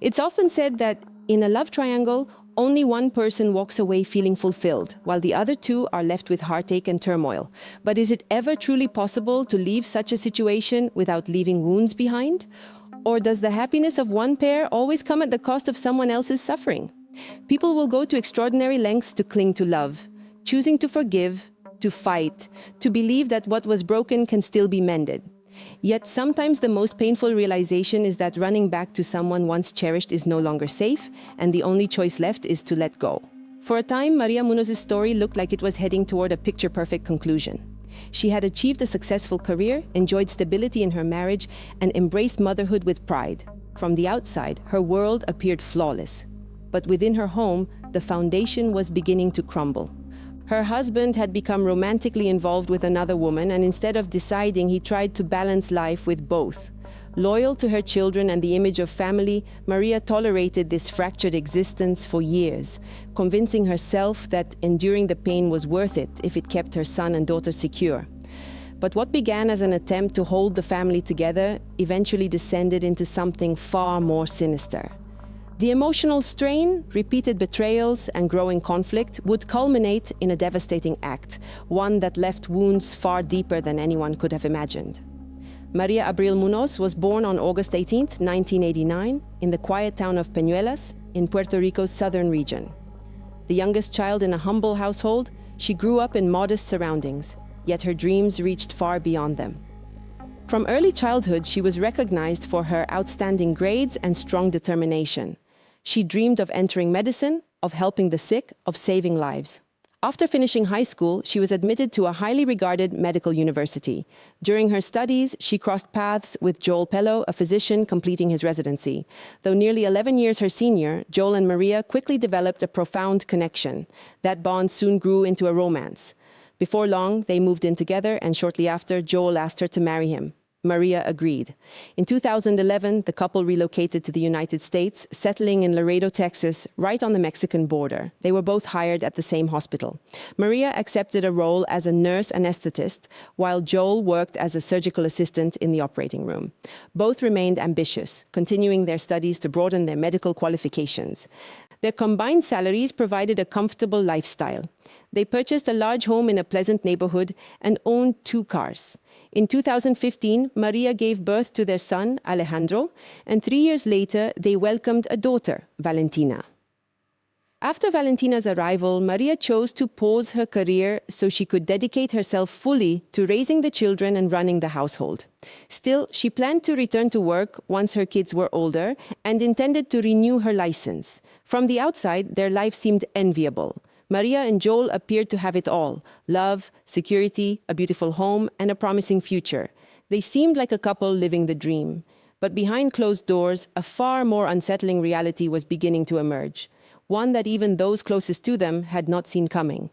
It's often said that in a love triangle, only one person walks away feeling fulfilled, while the other two are left with heartache and turmoil. But is it ever truly possible to leave such a situation without leaving wounds behind? Or does the happiness of one pair always come at the cost of someone else's suffering? People will go to extraordinary lengths to cling to love, choosing to forgive, to fight, to believe that what was broken can still be mended. Yet sometimes the most painful realization is that running back to someone once cherished is no longer safe, and the only choice left is to let go. For a time, Maria Munoz's story looked like it was heading toward a picture-perfect conclusion. She had achieved a successful career, enjoyed stability in her marriage, and embraced motherhood with pride. From the outside, her world appeared flawless. But within her home, the foundation was beginning to crumble. Her husband had become romantically involved with another woman, and instead of deciding, he tried to balance life with both. Loyal to her children and the image of family, Maria tolerated this fractured existence for years, convincing herself that enduring the pain was worth it if it kept her son and daughter secure. But what began as an attempt to hold the family together eventually descended into something far more sinister. The emotional strain, repeated betrayals, and growing conflict would culminate in a devastating act, one that left wounds far deeper than anyone could have imagined. Maria Abril Munoz was born on August 18, 1989, in the quiet town of Peñuelas, in Puerto Rico's southern region. The youngest child in a humble household, she grew up in modest surroundings, yet her dreams reached far beyond them. From early childhood, she was recognized for her outstanding grades and strong determination. She dreamed of entering medicine, of helping the sick, of saving lives. After finishing high school, she was admitted to a highly regarded medical university. During her studies, she crossed paths with Joel Pello, a physician completing his residency. Though nearly 11 years her senior, Joel and Maria quickly developed a profound connection. That bond soon grew into a romance. Before long, they moved in together, and shortly after, Joel asked her to marry him. Maria agreed. In 2011, the couple relocated to the United States, settling in Laredo, Texas, right on the Mexican border. They were both hired at the same hospital. Maria accepted a role as a nurse anesthetist, while Joel worked as a surgical assistant in the operating room. Both remained ambitious, continuing their studies to broaden their medical qualifications. Their combined salaries provided a comfortable lifestyle. They purchased a large home in a pleasant neighborhood and owned 2 cars. In 2015, Maria gave birth to their son, Alejandro, and 3 years later, they welcomed a daughter, Valentina. After Valentina's arrival, Maria chose to pause her career so she could dedicate herself fully to raising the children and running the household. Still, she planned to return to work once her kids were older and intended to renew her license. From the outside, their life seemed enviable. Maria and Joel appeared to have it all: love, security, a beautiful home, and a promising future. They seemed like a couple living the dream. But behind closed doors, a far more unsettling reality was beginning to emerge, one that even those closest to them had not seen coming.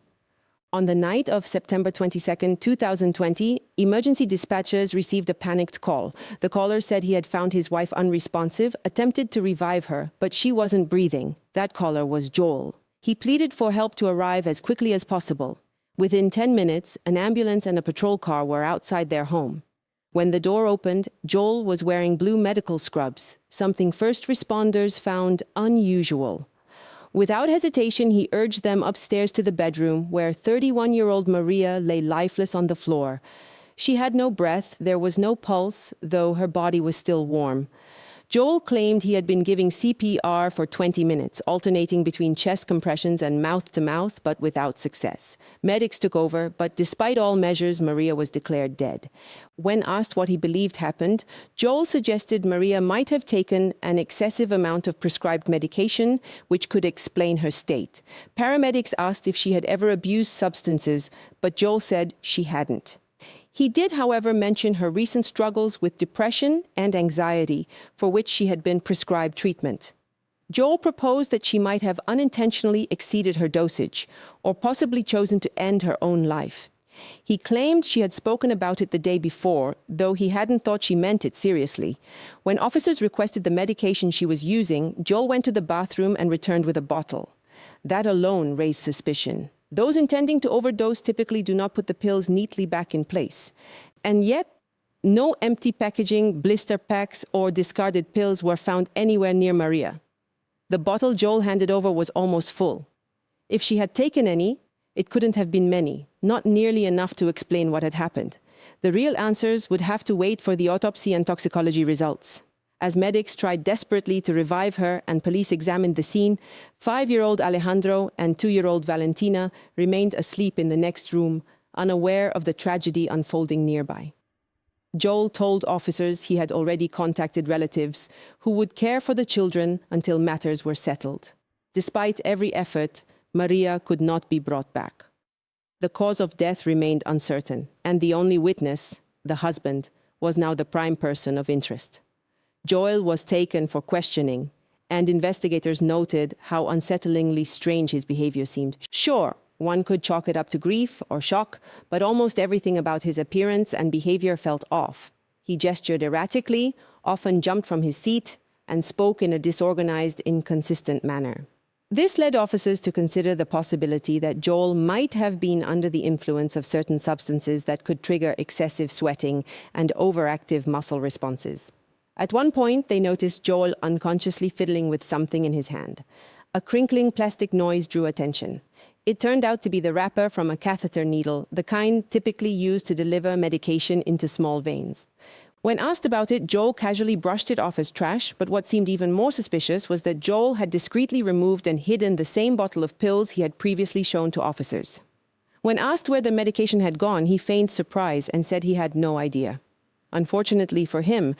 On the night of September 22, 2020, emergency dispatchers received a panicked call. The caller said he had found his wife unresponsive, attempted to revive her, but she wasn't breathing. That caller was Joel. He pleaded for help to arrive as quickly as possible. Within 10 minutes, an ambulance and a patrol car were outside their home. When the door opened, Joel was wearing blue medical scrubs, something first responders found unusual. Without hesitation, he urged them upstairs to the bedroom where 31-year-old Maria lay lifeless on the floor. She had no breath, there was no pulse, though her body was still warm. Joel claimed he had been giving CPR for 20 minutes, alternating between chest compressions and mouth-to-mouth, but without success. Medics took over, but despite all measures, Maria was declared dead. When asked what he believed happened, Joel suggested Maria might have taken an excessive amount of prescribed medication, which could explain her state. Paramedics asked if she had ever abused substances, but Joel said she hadn't. He did, however, mention her recent struggles with depression and anxiety, for which she had been prescribed treatment. Joel proposed that she might have unintentionally exceeded her dosage, or possibly chosen to end her own life. He claimed she had spoken about it the day before, though he hadn't thought she meant it seriously. When officers requested the medication she was using, Joel went to the bathroom and returned with a bottle. That alone raised suspicion. Those intending to overdose typically do not put the pills neatly back in place. And yet, No empty packaging, blister packs, or discarded pills were found anywhere near Maria. The bottle Joel handed over was almost full. If she had taken any, it couldn't have been many, not nearly enough to explain what had happened. The real answers would have to wait for the autopsy and toxicology results. As medics tried desperately to revive her and police examined the scene, 5-year-old Alejandro and 2-year-old Valentina remained asleep in the next room, unaware of the tragedy unfolding nearby. Joel told officers he had already contacted relatives who would care for the children until matters were settled. Despite every effort, Maria could not be brought back. The cause of death remained uncertain, and the only witness, the husband, was now the prime person of interest. Joel was taken for questioning, and investigators noted how unsettlingly strange his behavior seemed. Sure, one could chalk it up to grief or shock, but almost everything about his appearance and behavior felt off. He gestured erratically, often jumped from his seat, and spoke in a disorganized, inconsistent manner. This led officers to consider the possibility that Joel might have been under the influence of certain substances that could trigger excessive sweating and overactive muscle responses. At one point, they noticed Joel unconsciously fiddling with something in his hand. A crinkling plastic noise drew attention. It turned out to be the wrapper from a catheter needle, the kind typically used to deliver medication into small veins. When asked about it, Joel casually brushed it off as trash, but what seemed even more suspicious was that Joel had discreetly removed and hidden the same bottle of pills he had previously shown to officers. When asked where the medication had gone, he feigned surprise and said he had no idea. Unfortunately for him,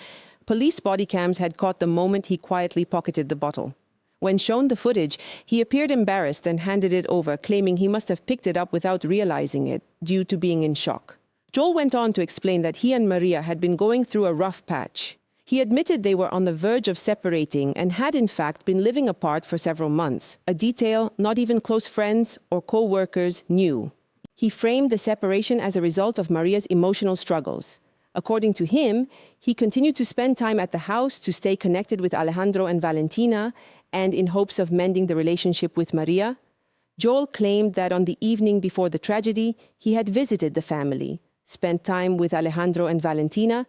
police body cams had caught the moment he quietly pocketed the bottle. When shown the footage, he appeared embarrassed and handed it over, claiming he must have picked it up without realizing it, due to being in shock. Joel went on to explain that he and Maria had been going through a rough patch. He admitted they were on the verge of separating and had in fact been living apart for several months, a detail not even close friends or co-workers knew. He framed the separation as a result of Maria's emotional struggles. According to him, he continued to spend time at the house to stay connected with Alejandro and Valentina, and in hopes of mending the relationship with Maria. Joel claimed that on the evening before the tragedy, he had visited the family, spent time with Alejandro and Valentina,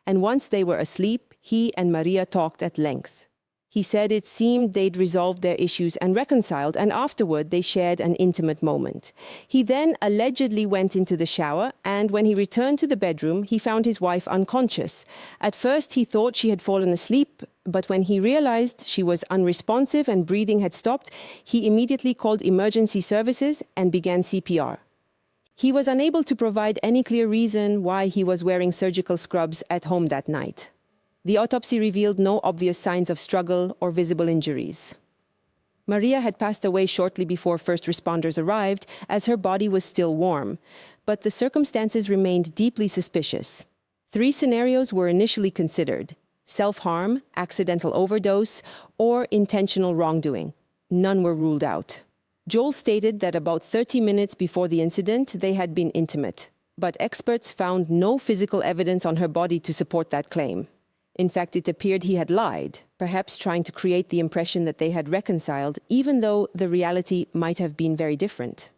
and once they were asleep, he and Maria talked at length. He said it seemed they'd resolved their issues and reconciled, and afterward they shared an intimate moment. He then allegedly went into the shower, and when he returned to the bedroom, he found his wife unconscious. At first he thought she had fallen asleep, but when he realized she was unresponsive and breathing had stopped, he immediately called emergency services and began CPR. He was unable to provide any clear reason why he was wearing surgical scrubs at home that night. The autopsy revealed no obvious signs of struggle or visible injuries. Maria had passed away shortly before first responders arrived, as her body was still warm, but the circumstances remained deeply suspicious. 3 scenarios were initially considered: self-harm, accidental overdose, or intentional wrongdoing. None were ruled out. Joel stated that about 30 minutes before the incident, they had been intimate, but experts found no physical evidence on her body to support that claim. In fact, it appeared he had lied, perhaps trying to create the impression that they had reconciled, even though the reality might have been very different.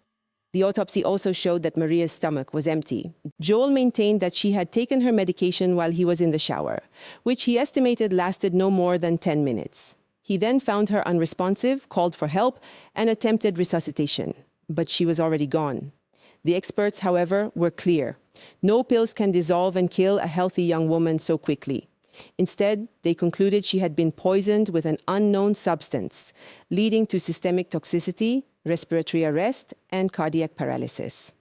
The autopsy also showed that Maria's stomach was empty. Joel maintained that she had taken her medication while he was in the shower, which he estimated lasted no more than 10 minutes. He then found her unresponsive, called for help, and attempted resuscitation, but she was already gone. The experts, however, were clear. No pills can dissolve and kill a healthy young woman so quickly. Instead, they concluded she had been poisoned with an unknown substance, leading to systemic toxicity, respiratory arrest, and cardiac paralysis.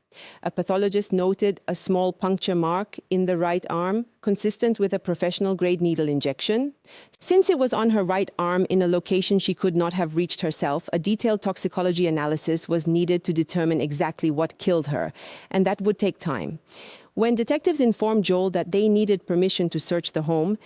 A pathologist noted a small puncture mark in the right arm, consistent with a professional-grade needle injection. Since it was on her right arm in a location she could not have reached herself, a detailed toxicology analysis was needed to determine exactly what killed her, and that would take time. When detectives informed Joel that they needed permission to search the home,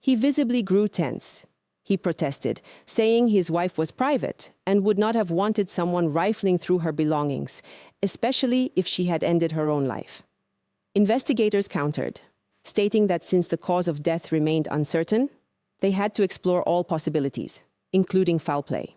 he visibly grew tense. He protested, saying his wife was private and would not have wanted someone rifling through her belongings, especially if she had ended her own life. Investigators countered, stating that since the cause of death remained uncertain, they had to explore all possibilities, including foul play.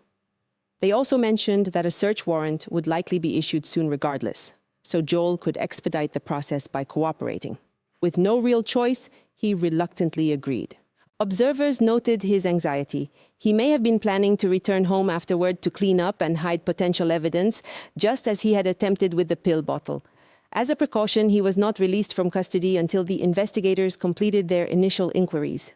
They also mentioned that a search warrant would likely be issued soon regardless, so Joel could expedite the process by cooperating. With no real choice, he reluctantly agreed. Observers noted his anxiety. He may have been planning to return home afterward to clean up and hide potential evidence, just as he had attempted with the pill bottle. As a precaution, he was not released from custody until the investigators completed their initial inquiries.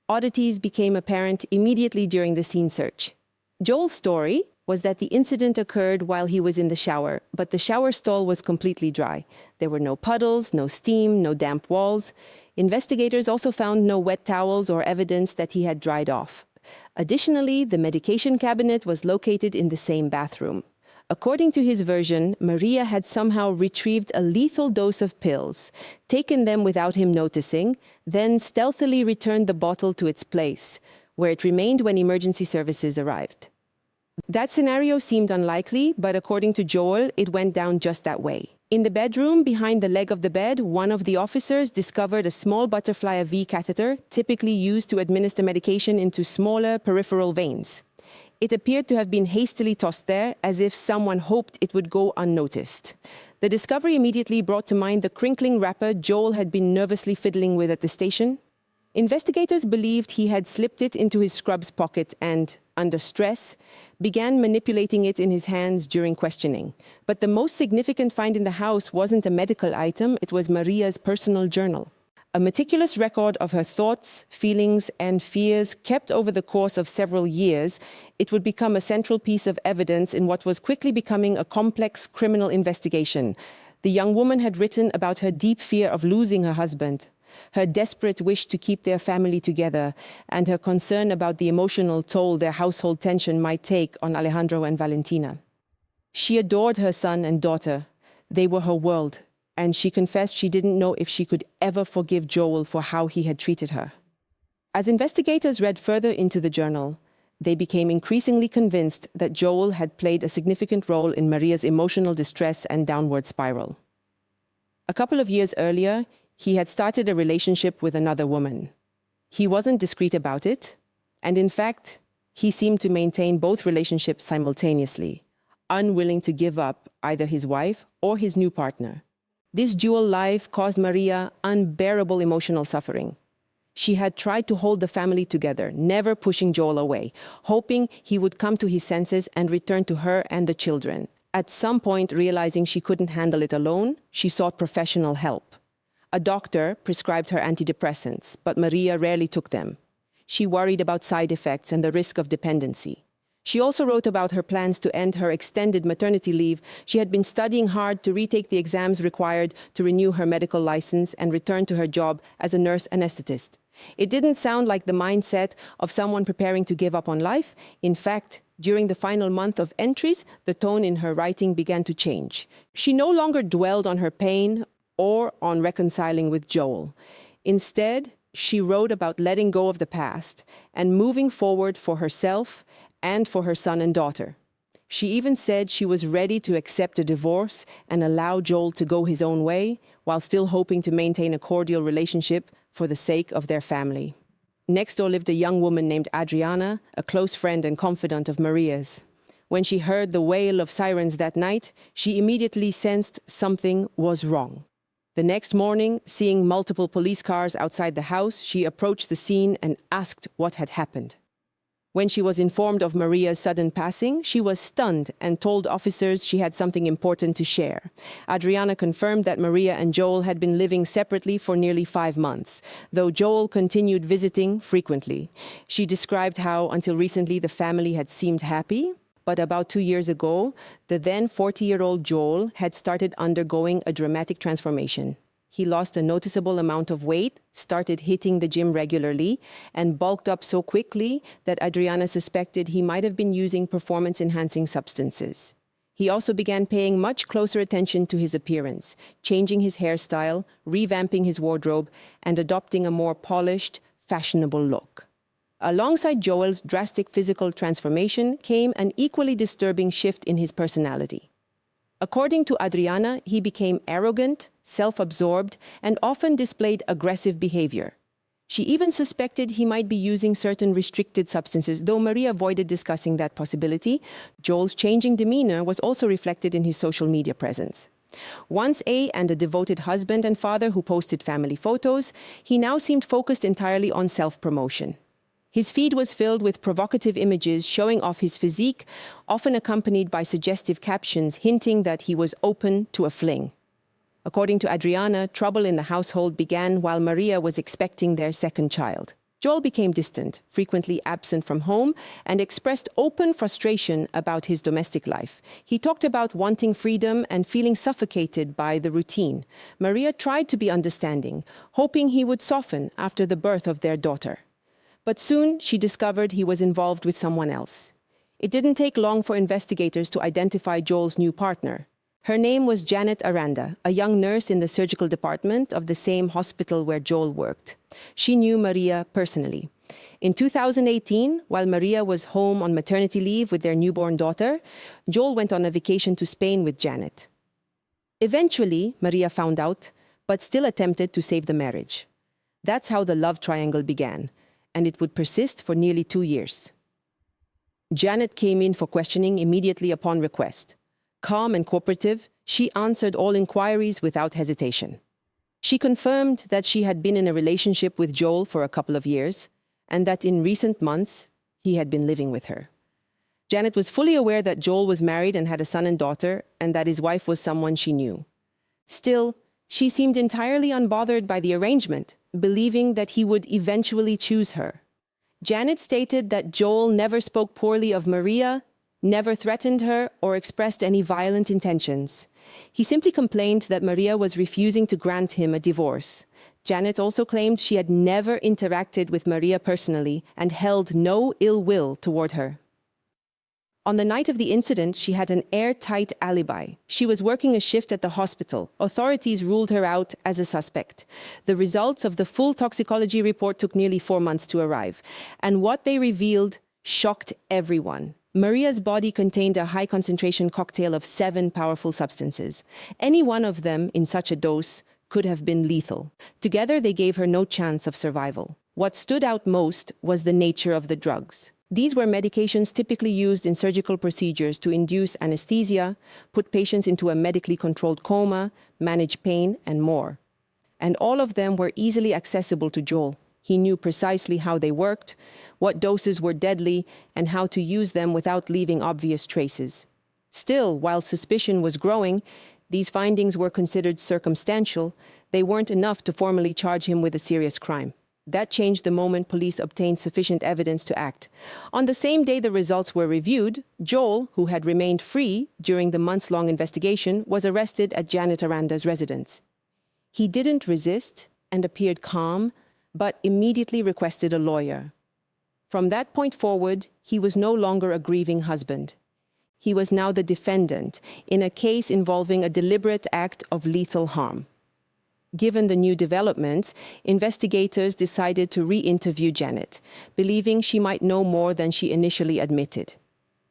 Oddities became apparent immediately during the scene search. Joel's story was that the incident occurred while he was in the shower, but the shower stall was completely dry. There were no puddles, no steam, no damp walls. Investigators also found no wet towels or evidence that he had dried off. Additionally, the medication cabinet was located in the same bathroom. According to his version, Maria had somehow retrieved a lethal dose of pills, taken them without him noticing, then stealthily returned the bottle to its place, where it remained when emergency services arrived. That scenario seemed unlikely, but according to Joel, it went down just that way. In the bedroom, behind the leg of the bed, one of the officers discovered a small butterfly IV catheter, typically used to administer medication into smaller peripheral veins. It appeared to have been hastily tossed there, as if someone hoped it would go unnoticed. The discovery immediately brought to mind the crinkling wrapper Joel had been nervously fiddling with at the station. Investigators believed he had slipped it into his scrubs pocket and, under stress, began manipulating it in his hands during questioning. But the most significant find in the house wasn't a medical item, it was Maria's personal journal. A meticulous record of her thoughts, feelings, and fears kept over the course of several years, it would become a central piece of evidence in what was quickly becoming a complex criminal investigation. The young woman had written about her deep fear of losing her husband, her desperate wish to keep their family together, and her concern about the emotional toll their household tension might take on Alejandro and Valentina. She adored her son and daughter. They were her world, and she confessed she didn't know if she could ever forgive Joel for how he had treated her. As investigators read further into the journal, they became increasingly convinced that Joel had played a significant role in Maria's emotional distress and downward spiral. A couple of years earlier, he had started a relationship with another woman. He wasn't discreet about it, and in fact, he seemed to maintain both relationships simultaneously, unwilling to give up either his wife or his new partner. This dual life caused Maria unbearable emotional suffering. She had tried to hold the family together, never pushing Joel away, hoping he would come to his senses and return to her and the children. At some point, realizing she couldn't handle it alone, she sought professional help. A doctor prescribed her antidepressants, but Maria rarely took them. She worried about side effects and the risk of dependency. She also wrote about her plans to end her extended maternity leave. She had been studying hard to retake the exams required to renew her medical license and return to her job as a nurse anesthetist. It didn't sound like the mindset of someone preparing to give up on life. In fact, during the final month of entries, the tone in her writing began to change. She no longer dwelled on her pain or on reconciling with Joel. Instead, she wrote about letting go of the past and moving forward for herself and for her son and daughter. She even said she was ready to accept a divorce and allow Joel to go his own way, while still hoping to maintain a cordial relationship for the sake of their family. Next door lived a young woman named Adriana, a close friend and confidant of Maria's. When she heard the wail of sirens that night, she immediately sensed something was wrong. The next morning, seeing multiple police cars outside the house, she approached the scene and asked what had happened. When she was informed of Maria's sudden passing, she was stunned and told officers she had something important to share. Adriana confirmed that Maria and Joel had been living separately for nearly 5 months, though Joel continued visiting frequently. She described how, until recently, the family had seemed happy, but about 2 years ago, the then 40-year-old Joel had started undergoing a dramatic transformation. He lost a noticeable amount of weight, started hitting the gym regularly, and bulked up so quickly that Adriana suspected he might have been using performance-enhancing substances. He also began paying much closer attention to his appearance, changing his hairstyle, revamping his wardrobe, and adopting a more polished, fashionable look. Alongside Joel's drastic physical transformation came an equally disturbing shift in his personality. According to Adriana, he became arrogant, self-absorbed, and often displayed aggressive behavior. She even suspected he might be using certain restricted substances, though Maria avoided discussing that possibility. Joel's changing demeanor was also reflected in his social media presence. Once a devoted husband and father who posted family photos, he now seemed focused entirely on self-promotion. His feed was filled with provocative images showing off his physique, often accompanied by suggestive captions hinting that he was open to a fling. According to Adriana, trouble in the household began while Maria was expecting their second child. Joel became distant, frequently absent from home, and expressed open frustration about his domestic life. He talked about wanting freedom and feeling suffocated by the routine. Maria tried to be understanding, hoping he would soften after the birth of their daughter. But soon she discovered he was involved with someone else. It didn't take long for investigators to identify Joel's new partner. Her name was Janet Aranda, a young nurse in the surgical department of the same hospital where Joel worked. She knew Maria personally. In 2018, while Maria was home on maternity leave with their newborn daughter, Joel went on a vacation to Spain with Janet. Eventually, Maria found out, but still attempted to save the marriage. That's how the love triangle began, and it would persist for nearly 2 years. Janet came in for questioning immediately upon request. Calm and cooperative, she answered all inquiries without hesitation. She confirmed that she had been in a relationship with Joel for a couple of years, and that in recent months, he had been living with her. Janet was fully aware that Joel was married and had a son and daughter, and that his wife was someone she knew. Still, she seemed entirely unbothered by the arrangement, believing that he would eventually choose her. Janet stated that Joel never spoke poorly of Maria, never threatened her or expressed any violent intentions. He simply complained that Maria was refusing to grant him a divorce. Janet also claimed she had never interacted with Maria personally and held no ill will toward her. On the night of the incident, she had an airtight alibi. She was working a shift at the hospital. Authorities ruled her out as a suspect. The results of the full toxicology report took nearly 4 months to arrive, and what they revealed shocked everyone. Maria's body contained a high-concentration cocktail of 7 powerful substances. Any one of them in such a dose could have been lethal. Together, they gave her no chance of survival. What stood out most was the nature of the drugs. These were medications typically used in surgical procedures to induce anesthesia, put patients into a medically controlled coma, manage pain, and more. And all of them were easily accessible to Joel. He knew precisely how they worked, what doses were deadly, and how to use them without leaving obvious traces. Still, while suspicion was growing, these findings were considered circumstantial. They weren't enough to formally charge him with a serious crime. That changed the moment police obtained sufficient evidence to act. On the same day the results were reviewed, Joel, who had remained free during the months-long investigation, was arrested at Janet Aranda's residence. He didn't resist and appeared calm, but immediately requested a lawyer. From that point forward, he was no longer a grieving husband. He was now the defendant in a case involving a deliberate act of lethal harm. Given the new developments, investigators decided to re-interview Janet, believing she might know more than she initially admitted.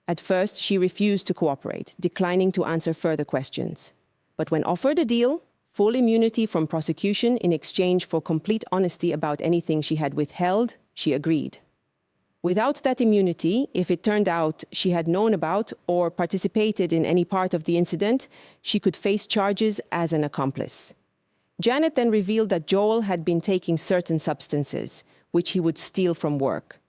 At first, she refused to cooperate, declining to answer further questions. But when offered a deal, full immunity from prosecution in exchange for complete honesty about anything she had withheld, she agreed. Without that immunity, if it turned out she had known about or participated in any part of the incident, she could face charges as an accomplice. Janet then revealed that Joel had been taking certain substances, which he would steal from work.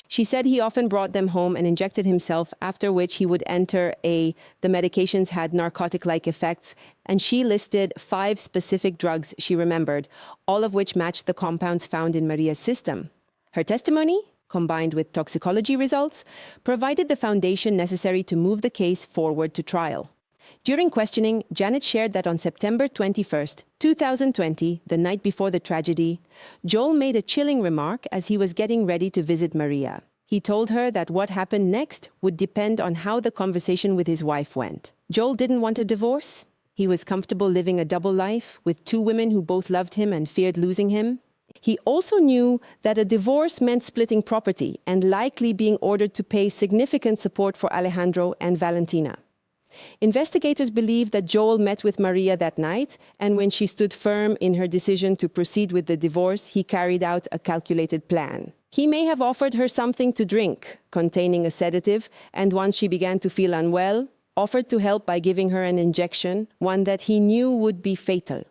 She said he often brought them home and injected himself, after which he would enter the medications had narcotic-like effects, and she listed 5 specific drugs she remembered, all of which matched the compounds found in Maria's system. Her testimony, combined with toxicology results, provided the foundation necessary to move the case forward to trial. During questioning, Janet shared that on September 21, 2020, the night before the tragedy, Joel made a chilling remark as he was getting ready to visit Maria. He told her that what happened next would depend on how the conversation with his wife went. Joel didn't want a divorce. He was comfortable living a double life with 2 women who both loved him and feared losing him. He also knew that a divorce meant splitting property and likely being ordered to pay significant support for Alejandro and Valentina. Investigators believe that Joel met with Maria that night, and when she stood firm in her decision to proceed with the divorce, he carried out a calculated plan. He may have offered her something to drink, containing a sedative, and once she began to feel unwell, offered to help by giving her an injection, one that he knew would be fatal.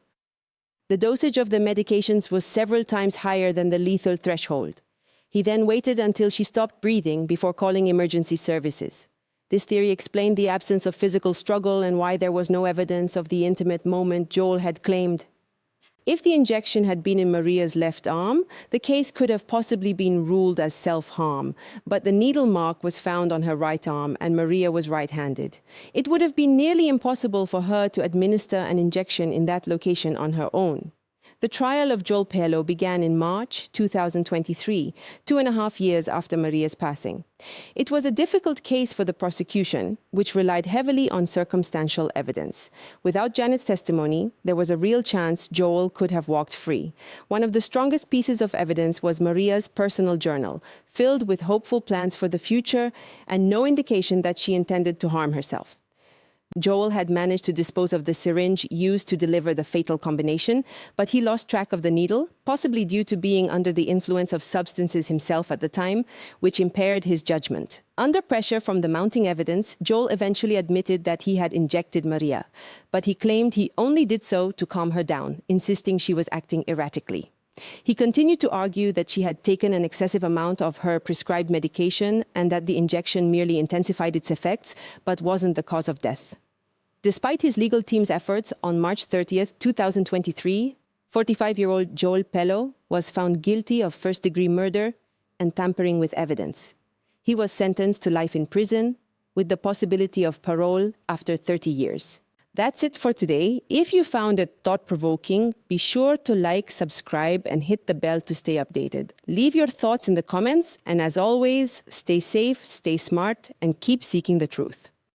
The dosage of the medications was several times higher than the lethal threshold. He then waited until she stopped breathing before calling emergency services. This theory explained the absence of physical struggle and why there was no evidence of the intimate moment Joel had claimed. If the injection had been in Maria's left arm, the case could have possibly been ruled as self-harm, but the needle mark was found on her right arm and Maria was right-handed. It would have been nearly impossible for her to administer an injection in that location on her own. The trial of Joel Pello began in March 2023, 2.5 years after Maria's passing. It was a difficult case for the prosecution, which relied heavily on circumstantial evidence. Without Janet's testimony, there was a real chance Joel could have walked free. One of the strongest pieces of evidence was Maria's personal journal, filled with hopeful plans for the future and no indication that she intended to harm herself. Joel had managed to dispose of the syringe used to deliver the fatal combination, but he lost track of the needle, possibly due to being under the influence of substances himself at the time, which impaired his judgment. Under pressure from the mounting evidence, Joel eventually admitted that he had injected Maria, but he claimed he only did so to calm her down, insisting she was acting erratically. He continued to argue that she had taken an excessive amount of her prescribed medication and that the injection merely intensified its effects, but wasn't the cause of death. Despite his legal team's efforts, on March 30th, 2023, 45-year-old Joel Pello was found guilty of first-degree murder and tampering with evidence. He was sentenced to life in prison, with the possibility of parole after 30 years. That's it for today. If you found it thought-provoking, be sure to like, subscribe, and hit the bell to stay updated. Leave your thoughts in the comments, and as always, stay safe, stay smart, and keep seeking the truth.